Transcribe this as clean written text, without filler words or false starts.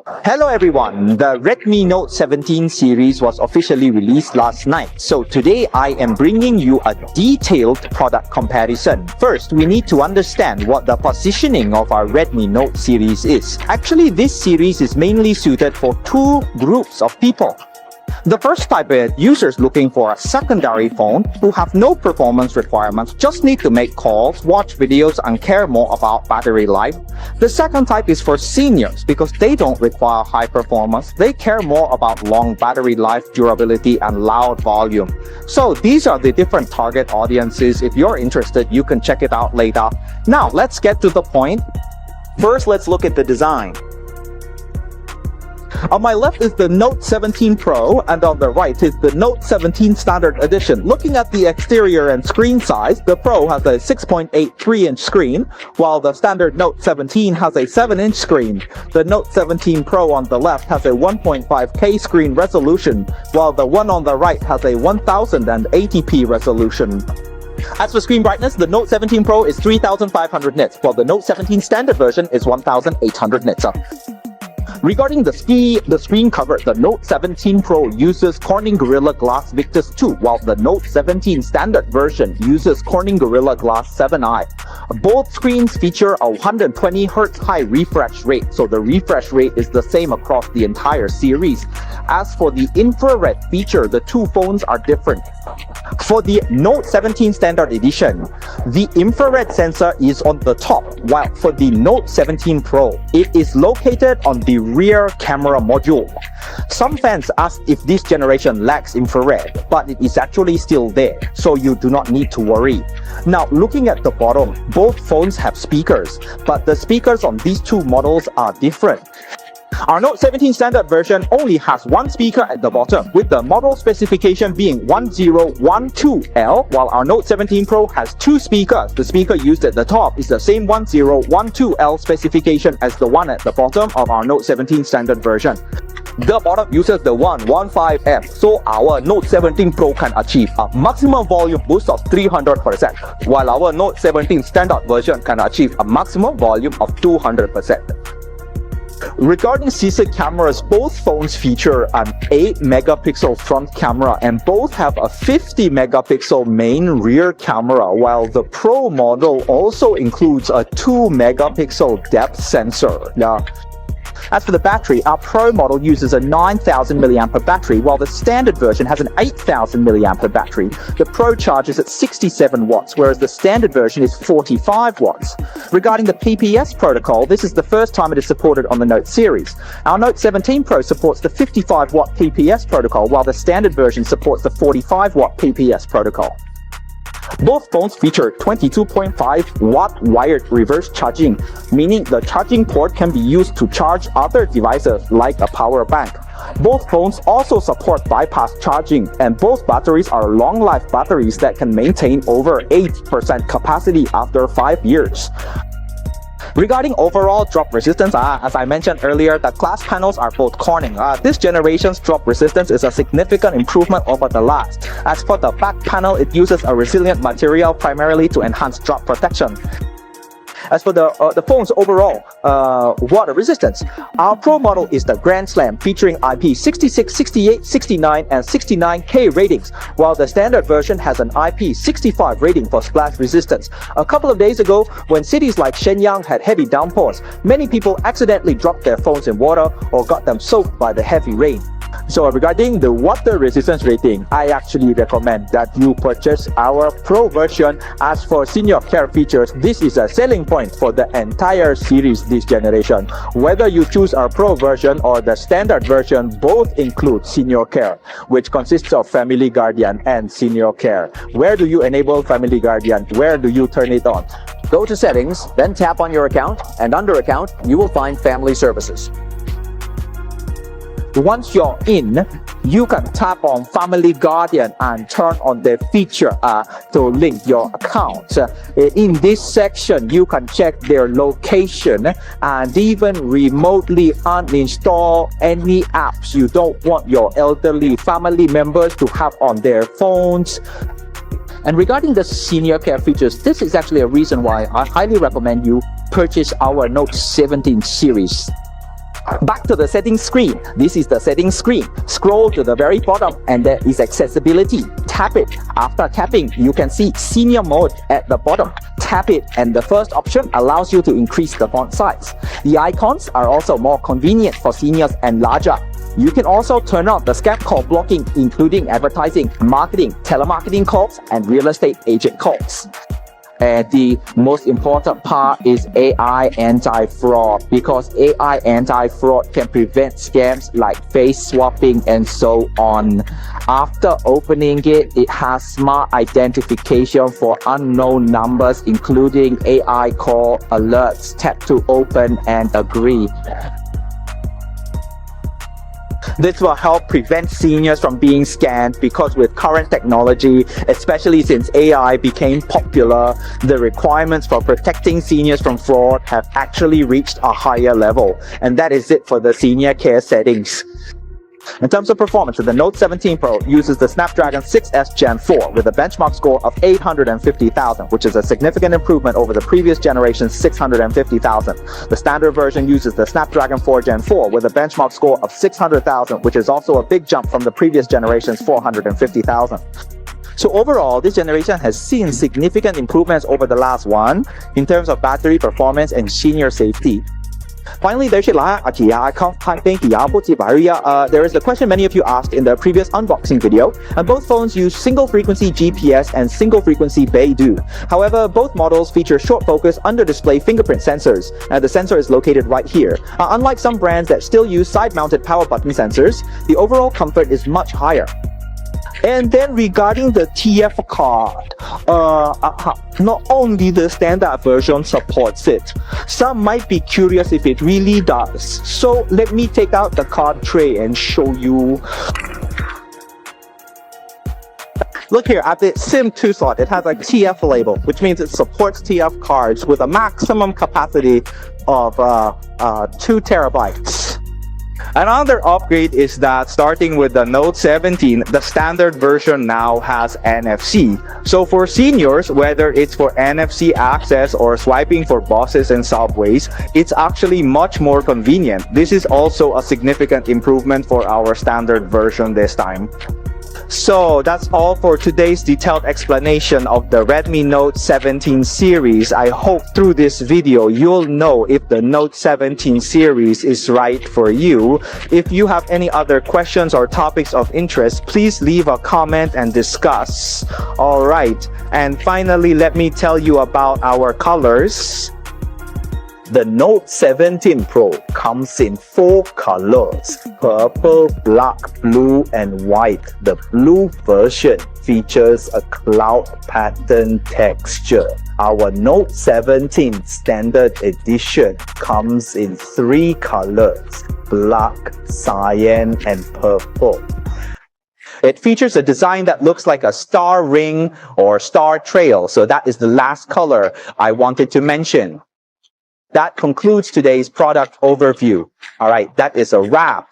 Hello everyone, the Redmi Note 17 series was officially released last night. So today I am bringing you a detailed product comparison. First, we need to understand what the positioning of our Redmi Note series is. Actually, this series is mainly suited for two groups of people. The first type is users looking for a secondary phone who have no performance requirements, just need to make calls, watch videos, and care more about battery life. The second type is for seniors because they don't require high performance. They care more about long battery life, durability, and loud volume. So these are the different target audiences. If you're interested, you can check it out later. Now let's get to the point. First, let's look at the design. On my left is the Note 17 Pro, and on the right is the Note 17 Standard Edition. Looking at the exterior and screen size, the Pro has a 6.83-inch screen, while the standard Note 17 has a 7-inch screen. The Note 17 Pro on the left has a 1.5K screen resolution, while the one on the right has a 1080p resolution. As for screen brightness, the Note 17 Pro is 3500 nits, while the Note 17 Standard version is 1800 nits. Regarding the screen cover, the Note 17 Pro uses Corning Gorilla Glass Victus 2, while the Note 17 Standard version uses Corning Gorilla Glass 7i. Both screens feature a 120Hz high refresh rate, so the refresh rate is the same across the entire series. As for the infrared feature, the two phones are different. For the Note 17 Standard Edition, the infrared sensor is on the top, while for the Note 17 Pro, it is located on the rear camera module. Some fans asked if this generation lacks infrared, but it is actually still there, so you do not need to worry. Now, looking at the bottom, both phones have speakers, but the speakers on these two models are different. Our Note 17 Standard version only has one speaker at the bottom, with the model specification being 1012L, while our Note 17 Pro has two speakers. The speaker used at the top is the same 1012L specification as the one at the bottom of our Note 17 Standard version. The bottom uses the 115M, so our Note 17 Pro can achieve a maximum volume boost of 300%, while our Note 17 Standard version can achieve a maximum volume of 200%. Regarding CC cameras, both phones feature an 8-megapixel front camera and both have a 50-megapixel main rear camera, while the Pro model also includes a 2-megapixel depth sensor. As for the battery, our Pro model uses a 9000 mAh battery, while the standard version has an 8000 mAh battery. The Pro charges at 67 watts, whereas the standard version is 45 watts. Regarding the PPS protocol, this is the first time it is supported on the Note series. Our Note 17 Pro supports the 55-watt PPS protocol, while the standard version supports the 45-watt PPS protocol. Both phones feature 22.5-watt wired reverse charging, meaning the charging port can be used to charge other devices like a power bank. Both phones also support bypass charging, and both batteries are long-life batteries that can maintain over 80% capacity after 5 years. Regarding overall drop resistance, as I mentioned earlier, the glass panels are both Corning. This generation's drop resistance is a significant improvement over the last. As for the back panel, it uses a resilient material primarily to enhance drop protection. As for the phone's overall water resistance, our Pro model is the Grand Slam, featuring IP66, 68, 69, and 69K ratings, while the standard version has an IP65 rating for splash resistance. A couple of days ago, when cities like Shenyang had heavy downpours, many people accidentally dropped their phones in water or got them soaked by the heavy rain. So regarding the water resistance rating, I actually recommend that you purchase our Pro version. As for senior care features, this is a selling point for the entire series this generation. Whether you choose our Pro version or the standard version, both include senior care, which consists of Family Guardian and senior care. Where do you enable Family Guardian? Where do you turn it on? Go to Settings, then tap on your account, and under Account, you will find Family Services. Once you're in, you can tap on Family Guardian and turn on the feature to link your account. In this section, you can check their location and even remotely uninstall any apps you don't want your elderly family members to have on their phones. And regarding the senior care features, this is actually a reason why I highly recommend you purchase our Note 17 series. Back to the settings screen. This is the settings screen. Scroll to the very bottom and there is accessibility. Tap it. After tapping, you can see senior mode at the bottom. Tap it and the first option allows you to increase the font size. The icons are also more convenient for seniors and larger. You can also turn on the scam call blocking, including advertising, marketing, telemarketing calls, and real estate agent calls. And the most important part is AI anti-fraud, because AI anti-fraud can prevent scams like face swapping and so on. After opening it, it has smart identification for unknown numbers, including AI call alerts. Tap to open and agree. This will help prevent seniors from being scammed, because with current technology, especially since AI became popular, the requirements for protecting seniors from fraud have actually reached a higher level. And that is it for the senior care settings. In terms of performance, the Note 17 Pro uses the Snapdragon 6S Gen 4 with a benchmark score of 850,000, which is a significant improvement over the previous generation's 650,000. The standard version uses the Snapdragon 4 Gen 4 with a benchmark score of 600,000, which is also a big jump from the previous generation's 450,000. So overall, this generation has seen significant improvements over the last one in terms of battery performance and senior safety. Finally, there is a question many of you asked in the previous unboxing video, and both phones use single-frequency GPS and single-frequency Beidou. However, both models feature short-focus under-display fingerprint sensors, and the sensor is located right here. Unlike some brands that still use side-mounted power button sensors, the overall comfort is much higher. And then regarding the TF card, not only the standard version supports it, some might be curious if it really does. So let me take out the card tray and show you. Look here, at the SIM2 slot, it has a TF label, which means it supports TF cards with a maximum capacity of 2 terabytes. Another upgrade is that starting with the Note 17, the standard version now has NFC. So for seniors, whether it's for NFC access or swiping for buses and subways, it's actually much more convenient. This is also a significant improvement for our standard version this time. So that's all for today's detailed explanation of the Redmi Note 17 series. I hope through this video you'll know if the Note 17 series is right for you. If you have any other questions or topics of interest, please leave a comment and discuss. Alright, and finally let me tell you about our colors. The Note 17 Pro comes in 4 colors: purple, black, blue, and white. The blue version features a cloud pattern texture. Our Note 17 Standard Edition comes in 3 colors: black, cyan, and purple. It features a design that looks like a star ring or star trail, so that is the last color I wanted to mention. That concludes today's product overview. Alright, that is a wrap.